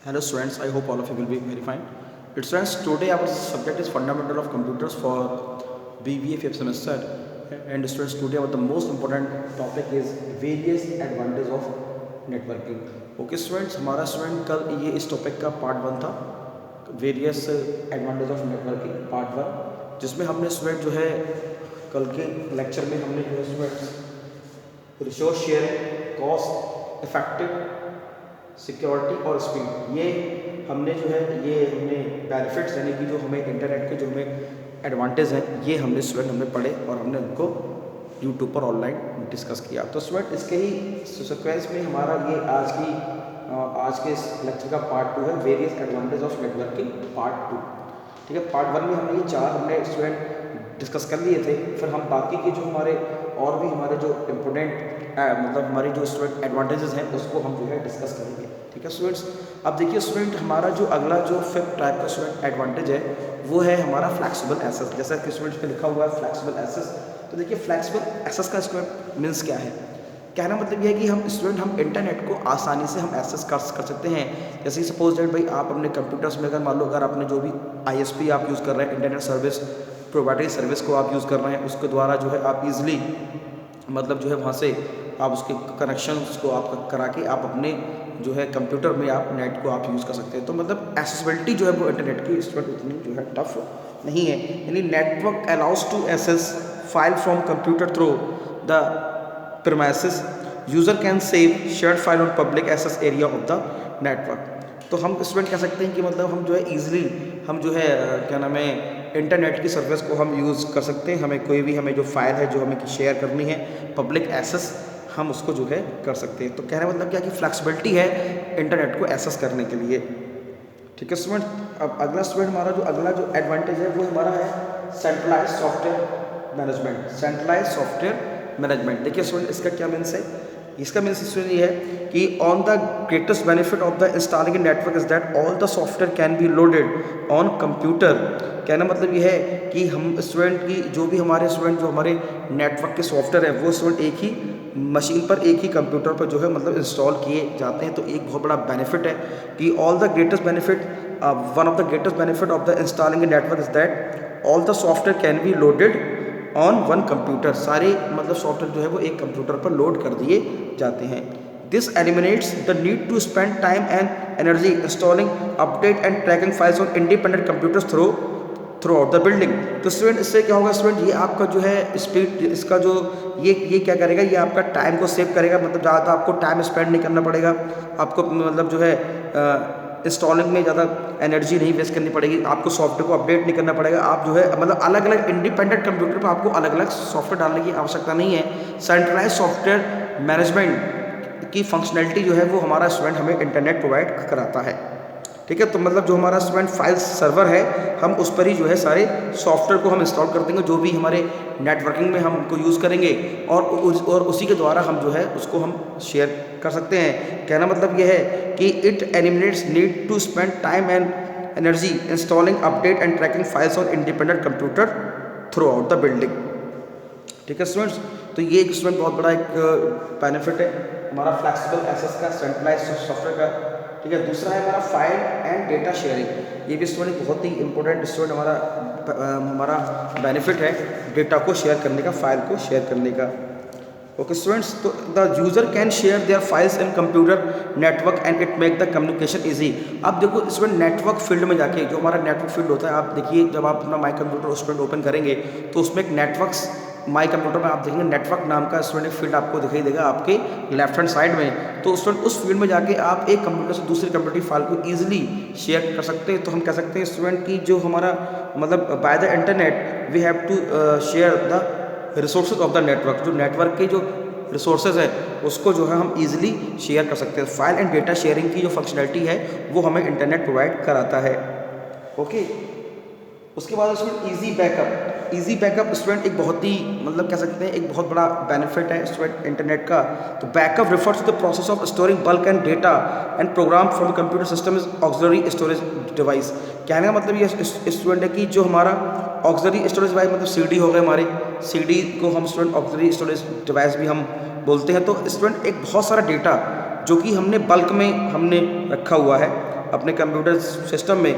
Hello students, I hope all of you will be very fine. Students, today our subject is fundamental of computers for BBA fifth semester. And students, today our the most important topic is various advantages of networking. Okay students, हमारा student कल ये इस topic का part 1 था, various advantage of networking part 1, जिसमें हमने student जो है कल के लेक्चर में हमने जो है students resource sharing, cost effective, security और स्पीड, ये हमने जो है ये हमने बेनिफिट्स यानी कि जो हमें इंटरनेट के जो हमें एडवांटेज हैं ये हमने स्टूडेंट हमने पढ़े और हमने उनको यूट्यूब पर ऑनलाइन डिस्कस किया। तो स्टूडेंट इसके ही सीक्वेंस में हमारा ये आज के इस लेक्चर का पार्ट 2 है, various advantage of networking part 2। ठीक है, पार्ट 1 में हमने ये 4 हमने स्टूडेंट डिस्कस कर लिए थे, फिर हम बाकी के जो हमारे और भी हमारे जो इम्पोर्टेंट मतलब हमारी जो स्टूडेंट एडवांटेजेस हैं उसको हम जो है डिस्कस करेंगे। ठीक है स्टूडेंट्स, अब देखिए स्टूडेंट हमारा जो अगला जो फिफ्थ टाइप का स्टूडेंट एडवांटेज है वो है हमारा फ्लेक्सिबल एक्सेस। जैसा कि स्टूडेंट पे लिखा हुआ है फ्लेक्सिबल एक्सेस, तो देखिए फ्लेक्सिबल एक्सेस का स्टूडेंट मीन्स क्या है। कहना मतलब यह है कि हम इंटरनेट को आसानी से हम एक्सेस कर सकते हैं। जैसे सपोज दैट भाई आप अपने कंप्यूटर्स में अगर मान लो अगर आपने जो भी ISP आप यूज़ कर रहे हैं, इंटरनेट सर्विस प्रोवाइडर सर्विस को आप यूज़ कर रहे हैं, उसके द्वारा जो है आप इजीली मतलब जो है वहाँ से आप उसके कनेक्शन को आप करा के आप अपने जो है कंप्यूटर में आप नेट को आप यूज़ कर सकते हैं। तो मतलब एक्सेसिबिलिटी जो है वो इंटरनेट की इस वक्त उतनी जो है टफ नहीं है। यानी network allows to access file from computer through the premises, user can save shared file on public access area of the network. तो हम स्टूडेंट कह सकते हैं कि मतलब हम जो है ईजिली हम जो है क्या नाम है इंटरनेट की सर्विस को हम यूज़ कर सकते हैं। हमें कोई भी हमें जो फाइल है जो हमें शेयर करनी है पब्लिक एक्सेस हम उसको जो है कर सकते हैं। तो कहने मतलब क्या कि फ्लेक्सिबिलिटी है इंटरनेट को एक्सेस करने के लिए। ठीक है स्टूडेंट, अब अगला स्टूडेंट हमारा जो अगला जो एडवांटेज है वो हमारा है centralize software management. Centralize software management, देखिए स्टूडेंट इसका क्या मीन्स है। इसका मीन्स स्टूडेंट ये है कि on the greatest benefit of the installing network is that all the software can be loaded on computer. कहना मतलब ये है कि हम स्टूडेंट की जो भी हमारे स्टूडेंट जो हमारे नेटवर्क के सॉफ्टवेयर है वो स्टूडेंट एक ही मशीन पर एक ही कंप्यूटर पर जो है मतलब इंस्टॉल किए जाते हैं। तो एक बहुत बड़ा बेनिफिट है कि all the greatest benefit one of the greatest benefit of the installing network is that all the software can be loaded on one computer. सारे मतलब सॉफ्टवेयर जो है वो एक कंप्यूटर पर लोड कर दिए जाते हैं। This eliminates the need to spend time and energy installing update and tracking files on independent computers throughout the building. तो स्टूडेंट इससे क्या होगा स्टूडेंट, ये आपका जो है स्पीड इसका जो ये क्या करेगा, ये आपका टाइम को सेव करेगा। मतलब ज़्यादा आपको टाइम स्पेंड नहीं करना पड़ेगा, आपको मतलब जो है इंस्टॉलिंग में ज़्यादा एनर्जी नहीं वेस्ट करनी पड़ेगी, आपको सॉफ्टवेयर को अपडेट नहीं करना पड़ेगा। आप जो है मतलब अलग अलग इंडिपेंडेंट कंप्यूटर पर आपको अलग अलग सॉफ्टवेयर डालने की आवश्यकता नहीं है। सेंट्रलाइज सॉफ्टवेयर मैनेजमेंट की फंक्शनैलिटी जो है वो हमारा स्टूडेंट हमें इंटरनेट प्रोवाइड कराता है। ठीक है, तो मतलब जो हमारा स्टूडेंट फाइल सर्वर है हम उस पर ही जो है सारे सॉफ्टवेयर को हम इंस्टॉल कर देंगे जो भी हमारे नेटवर्किंग में हम उनको यूज़ करेंगे और उसी के द्वारा हम जो है उसको हम शेयर कर सकते हैं। कहना मतलब यह है कि it eliminates need to spend time and energy installing update and tracking files on independent computer throughout the building. ठीक है स्टूडेंट्स, तो ये एक स्टूडेंट बहुत बड़ा एक बेनिफिट है हमारा फ्लेक्सिबल एक्सेस का, सेंट्रलाइज सॉफ्टवेयर का। ठीक है, दूसरा है हमारा फाइल एंड डेटा शेयरिंग। ये भी स्टूडेंट बहुत ही इंपॉर्टेंट स्टूडेंट हमारा बेनिफिट है डेटा को शेयर करने का, फाइल को शेयर करने का। ओके स्टूडेंट्स, तो the user can share their files in computer network and it make the communication easy. अब देखो स्टूडेंट नेटवर्क फील्ड में जाके जो हमारा नेटवर्क फील्ड होता है, आप देखिए जब आप अपना माई कंप्यूटर स्टूडेंट ओपन करेंगे तो उसमें एक नेटवर्क्स माई कंप्यूटर में आप देखेंगे नेटवर्क नाम का स्टूडेंट फील्ड आपको दिखाई देगा आपके लेफ्ट हैंड साइड में। तो स्टूडेंट उस फील्ड में जाके आप एक कंप्यूटर से दूसरे कंप्यूटर की फाइल को ईजिली शेयर कर सकते हैं। तो हम कह सकते हैं स्टूडेंट की जो हमारा मतलब by the internet we have to share the resources of the network. जो नेटवर्क के जो रिसोर्सेज है उसको जो है हम इजीली शेयर कर सकते हैं। फाइल एंड डेटा शेयरिंग की जो फंक्शनैलिटी है वो हमें इंटरनेट प्रोवाइड कराता है। ओके, उसके बाद उसमें इजी बैकअप स्टूडेंट एक बहुत ही मतलब कह सकते हैं एक बहुत बड़ा बेनिफिट है स्टूडेंट इंटरनेट का। तो backup refers to the process of storing bulk and data and program from computer system is auxiliary storage device. कहने का मतलब ये स्टूडेंट है कि जो हमारा ऑक्सिलरी स्टोरेज डिवाइस मतलब CD हो गए हमारे, CD को हम स्टूडेंट ऑक्सिलरी स्टोरेज डिवाइस भी हम बोलते हैं। तो स्टूडेंट एक बहुत सारा डेटा जो कि हमने बल्क में हमने रखा हुआ है अपने कंप्यूटर सिस्टम में,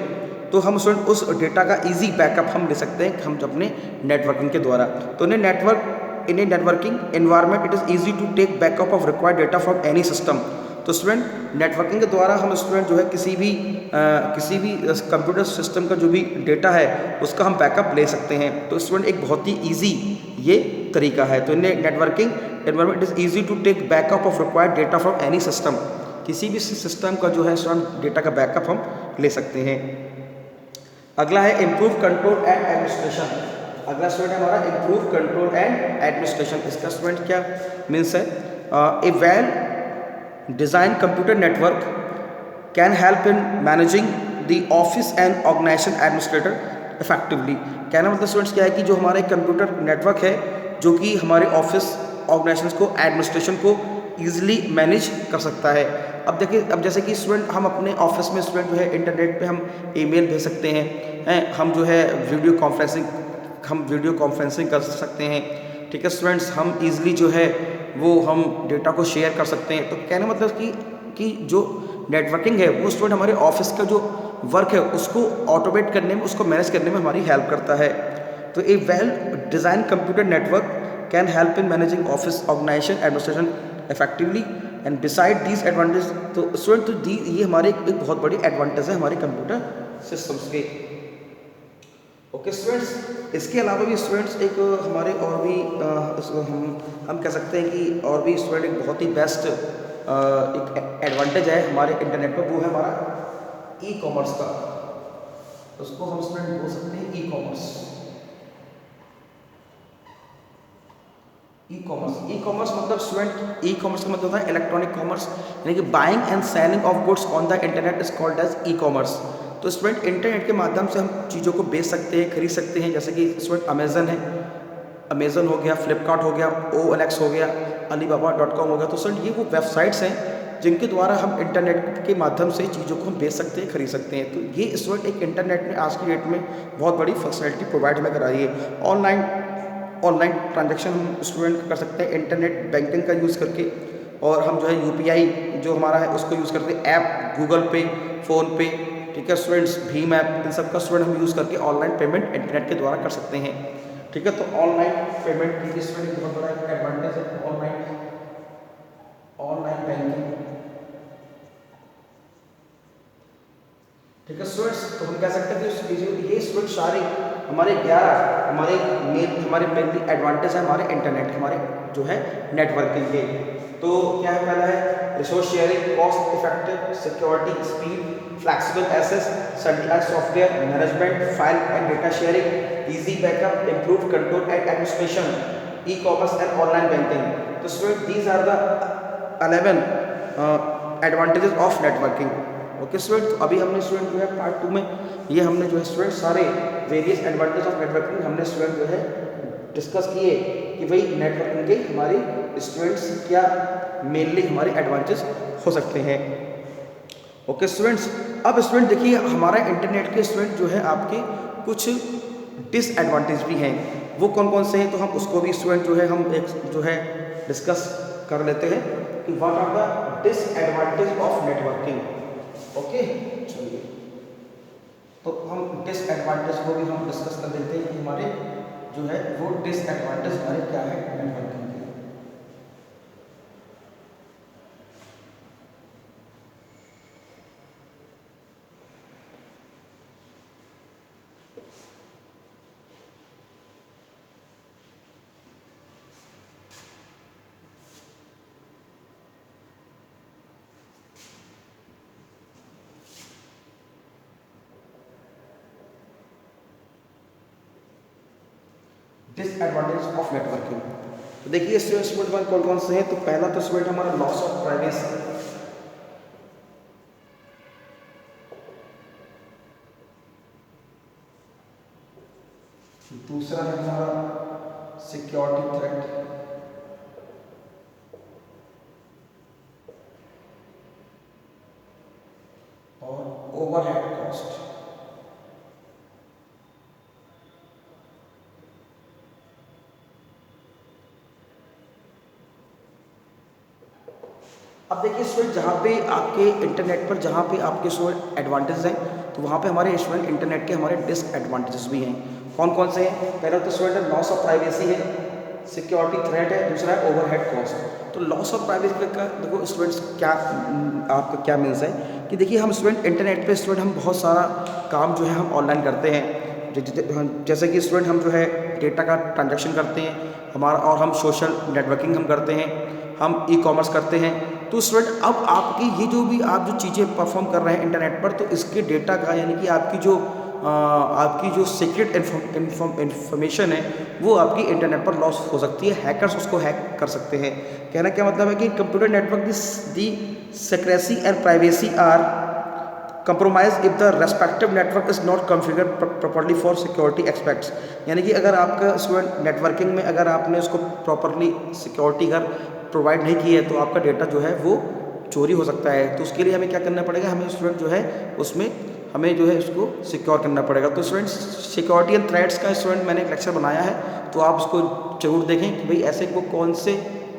तो हम स्टूडेंट उस डेटा का इजी बैकअप हम ले सकते हैं हम अपने नेटवर्किंग के द्वारा। तो in a networking environment it is easy to take backup of required data from any system. तो स्टूडेंट नेटवर्किंग के द्वारा हम स्टूडेंट जो है किसी भी कंप्यूटर सिस्टम का जो भी डेटा है उसका हम बैकअप ले सकते हैं। तो स्टूडेंट एक बहुत ही ईजी ये तरीका है। तो in networking environment it is easy to take backup of required data from any system. किसी भी सिस्टम का जो है स्टूडेंट डेटा का बैकअप हम ले सकते हैं। अगला है इम्प्रूव कंट्रोल एंड एडमिनिस्ट्रेशन। अगला स्टूडेंट हमारा इम्प्रूव कंट्रोल एंड एडमिनिस्ट्रेशन। इसका स्टूडेंट क्या मीन्स है? A well design computer network can help in managing the office and organization administrator effectively. कहना मतलब स्टूडेंट्स क्या है कि जो हमारा कंप्यूटर नेटवर्क है जो कि हमारे ऑफिस ऑर्गेनाइजेशन को एडमिनिस्ट्रेशन को ईजिली मैनेज कर सकता है। अब देखिए, अब जैसे कि स्टूडेंट हम अपने ऑफिस में स्टूडेंट जो है इंटरनेट पे हम ईमेल भेज सकते हैं, हम जो है वीडियो कॉन्फ्रेंसिंग कर सकते हैं। ठीक है स्टूडेंट्स, हम इजीली जो है वो हम डेटा को शेयर कर सकते हैं। तो कहने मतलब कि जो नेटवर्किंग है वो स्टूडेंट हमारे ऑफिस का जो वर्क है उसको ऑटोमेट करने में, उसको मैनेज करने में हमारी हेल्प करता है। तो a well design computer network can help in managing office organization administration effectively and beside these advantage. तो स्टूडेंट तो ये हमारे एक बहुत बड़ी एडवांटेज है हमारे कंप्यूटर सिस्टम्स के। ओके स्टूडेंट्स, इसके अलावा भी स्टूडेंट्स एक हमारे और भी हम कह सकते हैं कि और भी स्टूडेंट एक बहुत ही बेस्ट एक एडवांटेज है हमारे इंटरनेट पर, वो है हमारा ई कॉमर्स का। उसको हम स्टूडेंट बोल सकते हैं ई कॉमर्स। ई कॉमर्स मतलब स्टूडेंट, ई कॉमर्स का मतलब होता है इलेक्ट्रॉनिक कॉमर्स, यानी कि buying and selling of goods on the internet is called as e commerce. तो स्टूडेंट इंटरनेट के माध्यम से हम चीज़ों को बेच सकते हैं, खरीद सकते हैं। जैसे कि स्टूडेंट अमेजन है, अमेजन हो गया, फ्लिपकार्ट हो गया, OLX हो गया, alibaba.com हो गया। तो स्टूडेंट ये वो वेबसाइट्स हैं जिनके द्वारा हम इंटरनेट के माध्यम से चीज़ों को हम बेच सकते हैं, खरीद सकते हैं। तो ये स्टूडेंट एक इंटरनेट ने आज की डेट में बहुत बड़ी फैसिलिटी प्रोवाइड हमें करा रही है। ऑनलाइन ट्रांजैक्शन हम स्टूडेंट कर सकते हैं इंटरनेट बैंकिंग का यूज़ करके, और हम जो है UPI जो हमारा है उसको यूज़ करते हैं, ऐप गूगल पे, फ़ोन पे, ठीक है स्टूडेंट्स, भीम ऐप, इन सब का स्टूडेंट हम यूज़ करके ऑनलाइन पेमेंट इंटरनेट के द्वारा कर सकते हैं। ठीक है, तो ऑनलाइन पेमेंट की इसमें एक बहुत बड़ा एडवांटेज है ऑनलाइन बैंकिंग। ठीक है स्टूडेंट्स, तो हम कह सकते हैं कि ये स्टूडेंट सारे हमारे 11 हमारे मेनली एडवांटेज है हमारे इंटरनेट, हमारे जो है नेटवर्किंग के। तो क्या है? पहला है resource sharing, cost effective, security, speed, flexible access, centralized software management, file and data sharing, easy backup, improve control and administration, E commerce and online banking. तो student these are the 11 advantages of networking. Okay student, अभी हमने student जो है part 2 में ये हमने जो है स्टूडेंट सारे वेरियस एडवांटेज ऑफ नेटवर्किंग हमने स्टूडेंट जो है डिस्कस किए कि भाई नेटवर्किंग के हमारे स्टूडेंट्स क्या मेनली हमारे एडवांटेज हो सकते हैं। ओके स्टूडेंट्स, अब स्टूडेंट देखिए हमारा इंटरनेट के स्टूडेंट जो है आपके कुछ डिसएडवांटेज भी हैं। वो कौन कौन से हैं? तो हम उसको भी स्टूडेंट जो है हम एक जो है डिस्कस कर लेते हैं कि what are the disadvantage of networking. Okay चलिए, तो हम डिसएडवांटेज को भी हम डिस्कस कर लेते हैं कि हमारे जो है वो डिसएडवांटेज हमारे क्या है नेटवर्किंग के। डिसएडवांटेज ऑफ नेटवर्किंग, तो देखिए स्टूडेंट कौन कौन से हैं? तो पहला तो स्टूडेंट हमारा लॉस ऑफ प्राइवेसी, दूसरा है हमारा सिक्योरिटी थ्रेट, और ओवरहेड कॉस्ट। अब देखिए स्टूडेंट, जहाँ पे आपके इंटरनेट पर जहाँ पे आपके स्टूडेंट एडवांटेज हैं, तो वहाँ पे हमारे स्टूडेंट इंटरनेट के हमारे डिसएडवांटेजेस भी हैं। कौन कौन से हैं? पहला तो स्टूडेंट लॉस ऑफ प्राइवेसी है, सिक्योरिटी थ्रेट है, दूसरा है ओवरहेड कॉस्ट। तो लॉस ऑफ प्राइवेसी का देखो स्टूडेंट्स क्या आपका क्या मीन्स है कि देखिए हम स्टूडेंट इंटरनेट पे स्टूडेंट हम बहुत सारा काम जो है हम ऑनलाइन करते हैं। जैसे कि स्टूडेंट हम जो है डेटा का ट्रांजैक्शन करते हैं हमारा, और हम सोशल नेटवर्किंग हम करते हैं, हम ई कॉमर्स करते हैं। तो स्टूडेंट अब आपकी ये जो भी आप जो चीज़ें परफॉर्म कर रहे हैं इंटरनेट पर, तो इसके डेटा का यानी कि आपकी जो सीक्रेट इन्फॉर्मेशन है वो आपकी इंटरनेट पर लॉस हो सकती है। हैकर्स उसको हैक कर सकते हैं। कहना क्या मतलब है कि computer network the secrecy and privacy are compromised if the respective network is not configured properly for security aspects। यानी कि अगर आपका स्टूडेंट नेटवर्किंग में अगर आपने उसको प्रॉपरली सिक्योरिटी अगर प्रोवाइड नहीं की है तो आपका डेटा जो है वो चोरी हो सकता है। तो उसके लिए हमें क्या करना पड़ेगा, हमें स्टूडेंट जो है उसमें हमें जो है उसको सिक्योर करना पड़ेगा। तो स्टूडेंट्स सिक्योरिटी एंड थ्रेट्स का स्टूडेंट मैंने एक लेक्चर बनाया है, तो आप उसको जरूर देखें कि भाई ऐसे वो कौन से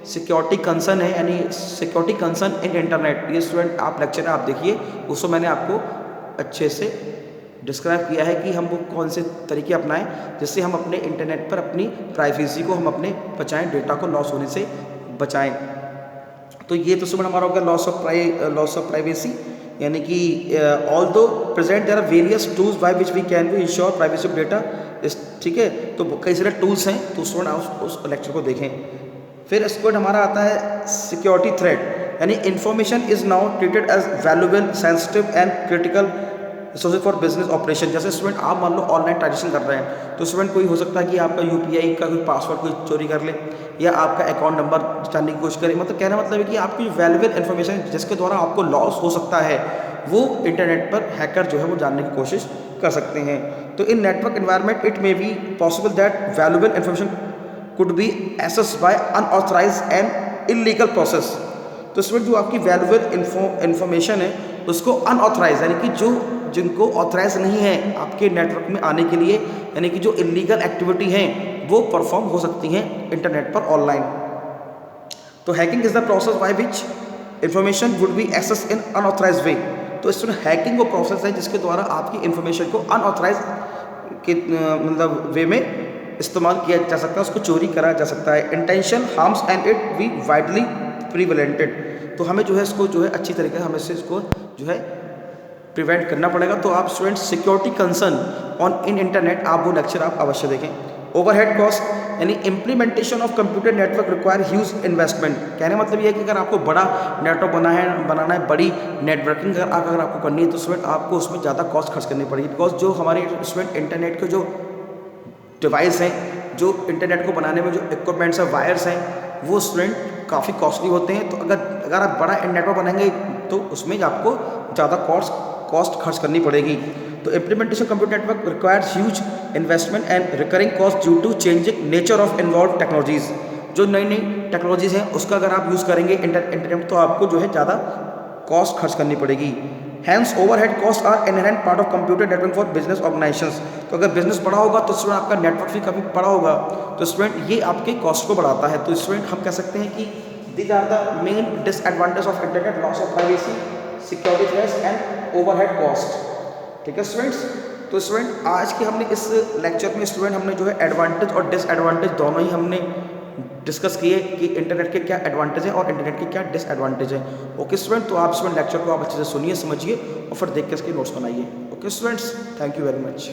सिक्योरिटी कंसर्न है, यानी सिक्योरिटी कंसर्न इन इंटरनेट। ये स्टूडेंट आप लेक्चर आप देखिए, उसको मैंने आपको अच्छे से डिस्क्राइब किया है कि हम वो कौन से तरीके अपनाएं जिससे हम अपने इंटरनेट पर अपनी प्राइवेसी को हम अपने बचाएं, डेटा को लॉस होने से बचाएं। तो ये तो स्टूडेंट हमारा हो गया लॉस ऑफ प्राइवेसी। यानी कि although present there are various tools by which we can be insure privacy of data. ठीक है, तो कई सारे टूल्स हैं, तो स्टूडेंट आप उस लेक्चर को देखें। फिर स्टूडेंट हमारा आता है सिक्योरिटी थ्रेट, यानी information is now treated as valuable, sensitive and critical resources for business operation. जैसे स्टूडेंट आप मान लो ऑनलाइन ट्रांजेक्शन कर रहे हैं, तो स्टूडेंट कोई हो सकता है कि आपका यूपीआई का कोई पासवर्ड कोई चोरी कर ले, या आपका अकाउंट नंबर जानने की कोशिश करे। मतलब कहना मतलब है कि आपकी वैल्यूएबल इन्फॉर्मेशन जिसके द्वारा आपको लॉस हो सकता है, वो इंटरनेट पर हैकर जो है वो जानने की कोशिश कर सकते हैं। तो in network environment it may be possible that valuable information could be accessed by unauthorized and illegal process। तो स्टूडेंट जो आपकी वैल्यूएबल इन्फॉर्मेशन है उसको अनऑथराइज यानी कि जो जिनको ऑथराइज नहीं है आपके नेटवर्क में आने के लिए, यानी कि जो इलीगल एक्टिविटी हैं वो परफॉर्म हो सकती हैं इंटरनेट पर ऑनलाइन। तो hacking is the process by which information would be access in unauthorized way. तो स्टूडेंट हैकिंग वो प्रोसेस है जिसके द्वारा आपकी इंफॉर्मेशन को अनऑथराइज के मतलब वे में इस्तेमाल किया जा सकता है, उसको चोरी करा जा सकता है। Intention harms and it be widely prevalented. तो हमें जो है इसको जो है अच्छी तरीके से हमें से इसको जो है प्रिवेंट करना पड़ेगा। तो आप student security concern on in internet आप वो लेक्चर आप अवश्य देखें। ओवरहेड कॉस्ट यानी implementation of computer network require huge investment. कहने मतलब ये है कि अगर आपको बड़ा नेटवर्क बनाना है, बड़ी नेटवर्किंग अगर आपको करनी है, तो स्टूडेंट आपको उसमें ज़्यादा कॉस्ट खर्च करनी पड़ेगी। बिकॉज जो हमारे स्टूडेंट इंटरनेट के जो डिवाइस हैं, जो इंटरनेट को बनाने में जो इक्विपमेंट्स हैं, वायर्स हैं, वो स्टूडेंट काफ़ी कॉस्टली होते हैं। तो अगर आप बड़ा नेटवर्क बनाएंगे तो उसमें आपको ज़्यादा कॉस्ट खर्च करनी पड़ेगी। तो implementation computer network requires huge investment and recurring cost due to changing nature of involve technologies. जो नई नई टेक्नोलॉजीज़ हैं उसका अगर आप यूज़ करेंगे इंटरनेट, तो आपको जो है ज़्यादा कॉस्ट खर्च करनी पड़ेगी। Hence overhead cost are inherent part of computer network for business organisations. तो अगर बिजनेस बड़ा होगा तो स्टूडेंट आपका नेटवर्क भी काफ़ी बड़ा होगा, तो स्टूडेंट ये आपके कॉस्ट को बढ़ाता है। तो स्टूडेंट हम कह सकते हैं कि these are the main disadvantage of internet, loss of privacy, security threats and overhead cost. ठीक है स्टूडेंट्स, तो स्टूडेंट आज के हमने इस लेक्चर में स्टूडेंट हमने जो है एडवांटेज और डिसएडवांटेज दोनों ही हमने डिस्कस किए कि इंटरनेट के क्या एडवांटेज है और इंटरनेट के क्या डिसएडवांटेज है। ओके स्टूडेंट, तो आप स्टूडेंट लेक्चर को आप अच्छे से सुनिए, समझिए और फिर देख के इसके नोट्स बनाइए। Okay students, thank you very much.